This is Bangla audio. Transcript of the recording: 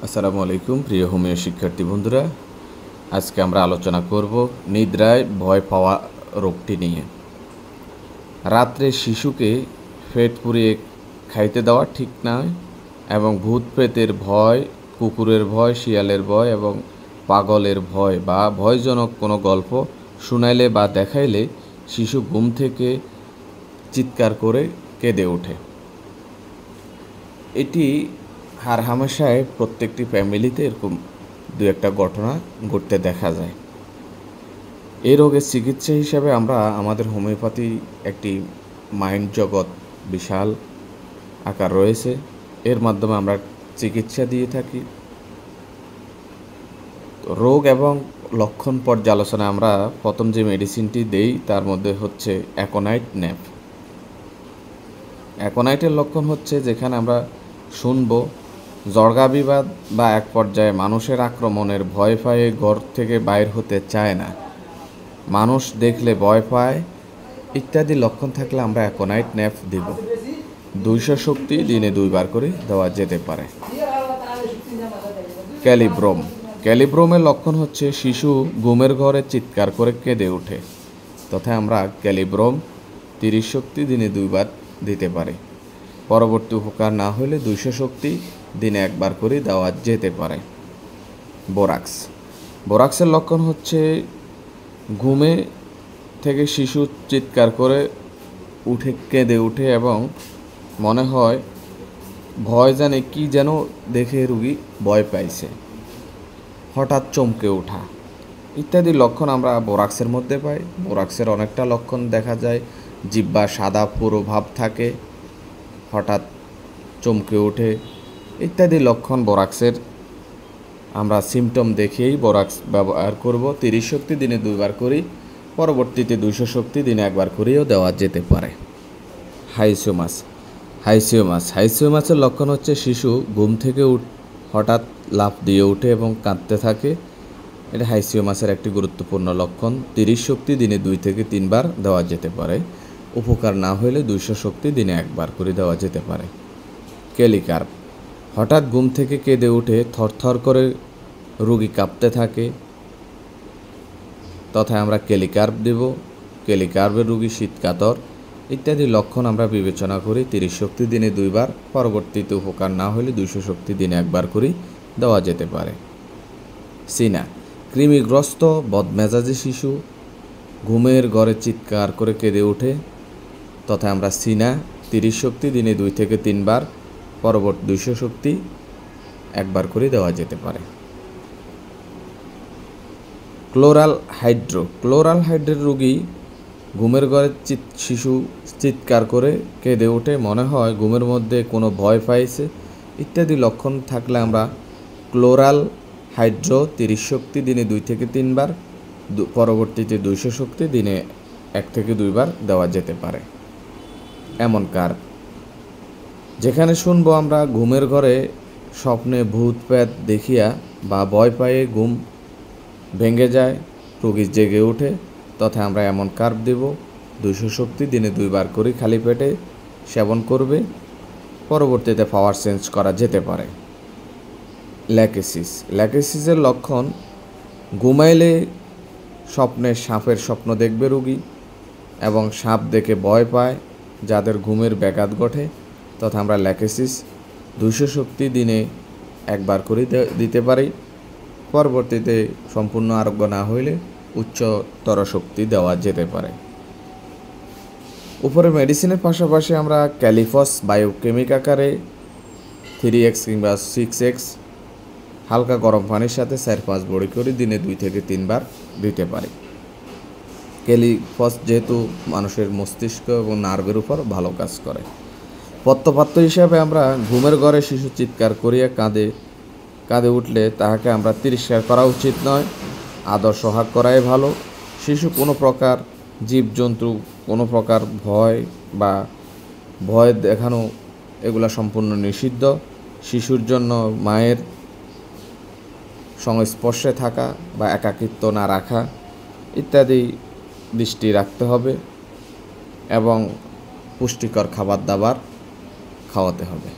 আসসালামু আলাইকুম প্রিয় হোমিও শিক্ষার্থী বন্ধুরা। আজকে আমরা আলোচনা করব নিদ্রায় ভয় পাওয়া রোগটি নিয়ে। রাত্রে শিশুকে পেট পুড়িয়ে খাইতে দেওয়া ঠিক নয় এবং ভূত প্রেতের ভয়, কুকুরের ভয়, শিয়ালের ভয় এবং পাগলের ভয় বা ভয়জনক কোনো গল্প শুনাইলে বা দেখাইলে শিশু ঘুম থেকে চিৎকার করে কেঁদে ওঠে। এটি হামেশায় প্রত্যেকটি ফ্যামিলিতে এরকম দু একটা ঘটনা ঘটতে দেখা যায়। এই রোগের চিকিৎসা হিসাবে আমরা আমাদের হোমিওপ্যাথি একটি মাইন্ড জগৎ বিশাল আকার রয়েছে, এর মাধ্যমে আমরা চিকিৎসা দিয়ে থাকি। রোগ এবং লক্ষণ পর্যালোচনায় আমরা প্রথম যে মেডিসিনটি দেই তার মধ্যে হচ্ছে অ্যাকোনাইট ন্যাপ। অ্যাকোনাইটের লক্ষণ হচ্ছে যেখানে আমরা শুনবো জর্গা বিবাদ বা এক পর্যায়ে মানুষের আক্রমণের ভয় পায়ে ঘর থেকে বাইর হতে চায় না, মানুষ দেখলে ভয় পায় ইত্যাদি লক্ষণ থাকলে আমরা অ্যাকোনাইট ন্যাপ দিব। 200 শক্তি দিনে 2 বার করে দেওয়া যেতে পারে। ক্যালিব্রোমের লক্ষণ হচ্ছে শিশু ঘুমের ঘরে চিৎকার করে কেঁদে ওঠে, তথা আমরা ক্যালিব্রোম 30 শক্তি দিনে 2 বার দিতে পারি। পরবর্তী উপকার না হলে 200 শক্তি দিনে 1 বার করে দেওয়া যেতে পারে। বোরাক্সের লক্ষণ হচ্ছে ঘুমে থেকে শিশু চিৎকার করে উঠে কেঁদে উঠে এবং মনে হয় ভয় জানে কি যেন দেখে রুগী ভয় পাইছে, হঠাৎ চমকে ওঠা ইত্যাদি লক্ষণ আমরা বোরাক্সের মধ্যে পাই। বোরাক্সের অনেকটা লক্ষণ দেখা যায়, জিহ্বা সাদা পুরো ভাব থাকে, হঠাৎ চমকে ওঠে ইত্যাদি লক্ষণ বোরাক্সের আমরা সিমটম দেখেই বোরাক্স ব্যবহার করব। 30 শক্তি দিনে 2 বার করি, পরবর্তীতে 200 শক্তি দিনে 1 বার করেও দেওয়া যেতে পারে। হাইসিওমাসের লক্ষণ হচ্ছে শিশু ঘুম থেকে হঠাৎ লাফ দিয়ে ওঠে এবং কাঁদতে থাকে। এটা হাইসিওমাসের একটি গুরুত্বপূর্ণ লক্ষণ। 30 শক্তি দিনে 2 থেকে 3 বার দেওয়া যেতে পারে। উপকার না হলে 200 শক্তি দিনে 1 বার করে দেওয়া যেতে পারে। ক্যালিকার্প, হঠাৎ ঘুম থেকে কেঁদে উঠে থরথর করে রোগী কাঁপতে থাকে, তথা আমরা ক্যালিকার্প দেব। ক্যালিকার্পের রোগী শীতকাতর ইত্যাদি লক্ষণ আমরা বিবেচনা করি। 30 শক্তি দিনে 2 বার, পরবর্তীতে উপকার না হলে 200 শক্তি দিনে 1 বার করে দেওয়া যেতে পারে। সিনা, কৃমিগ্রস্ত বদমেজাজি শিশু ঘুমের ঘরে চিৎকার করে কেঁদে ওঠে, তথা আমরা সিনা 30 শক্তি দিনে 2 থেকে 3 বার, পরবর্তী 200 শক্তি 1 বার করে দেওয়া যেতে পারে। ক্লোরাল হাইড্রের রোগী ঘুমের ঘরে শিশু চিৎকার করে কেঁদে ওঠে, মনে হয় ঘুমের মধ্যে কোনো ভয় পাইছে ইত্যাদি লক্ষণ থাকলে আমরা ক্লোরাল হাইড্রো 30 শক্তি দিনে 2 থেকে 3 বার, পরবর্তীতে 200 শক্তি দিনে 1 থেকে 2 বার দেওয়া যেতে পারে। এমন কার যেখানে শুনবো আমরা ঘুমের ঘরে স্বপ্নে ভূত প্রেত দেখিয়া বা ভয় পায়ে ঘুম ভেঙে যায়, রোগী জেগে ওঠে, তথা আমরা এমন কার্ভ দেব। 200 শক্তি দিনে 2 বার করে খালি পেটে সেবন করবে, পরবর্তীতে পাওয়ার চেঞ্জ করা যেতে পারে। ল্যাকেসিসের লক্ষণ ঘুমাইলে স্বপ্নে সাপের স্বপ্ন দেখবে রোগী এবং সাপ দেখে ভয় পায়, যাদের ঘুমের ব্যাঘাত ঘটে, তথা আমরা ল্যাকেসিস 200 শক্তি দিনে 1 বার করে দিতে পারি। পরবর্তীতে সম্পূর্ণ আরোগ্য না হইলে উচ্চতর শক্তি দেওয়া যেতে পারে। উপরে মেডিসিনের পাশাপাশি আমরা ক্যালিফস বায়োকেমিক আকারে 3x কিংবা 6x হালকা গরম পানির সাথে 4-5 বড়ি করে দিনে 2 থেকে 3 বার দিতে পারি। ক্যালিফস যেহেতু মানুষের মস্তিষ্ক এবং নার্ভের উপর ভালো কাজ করে। পথ্যপাত্য হিসাবে আমরা ঘুমের ঘরে শিশু চিৎকার করিয়া কাঁদে উঠলে তাহাকে আমরা তিরস্কার করা উচিত নয়, আদর সোহাগ করাই ভালো। শিশু কোনো প্রকার জীবজন্তু কোনো প্রকার ভয় দেখানো এগুলা সম্পূর্ণ নিষিদ্ধ। শিশুর জন্য মায়ের সংস্পর্শে থাকা বা একাকিত্ব না রাখা ইত্যাদি দৃষ্টি রাখতে হবে এবং পুষ্টিকর খাবার দাবার খাওয়াতে হবে।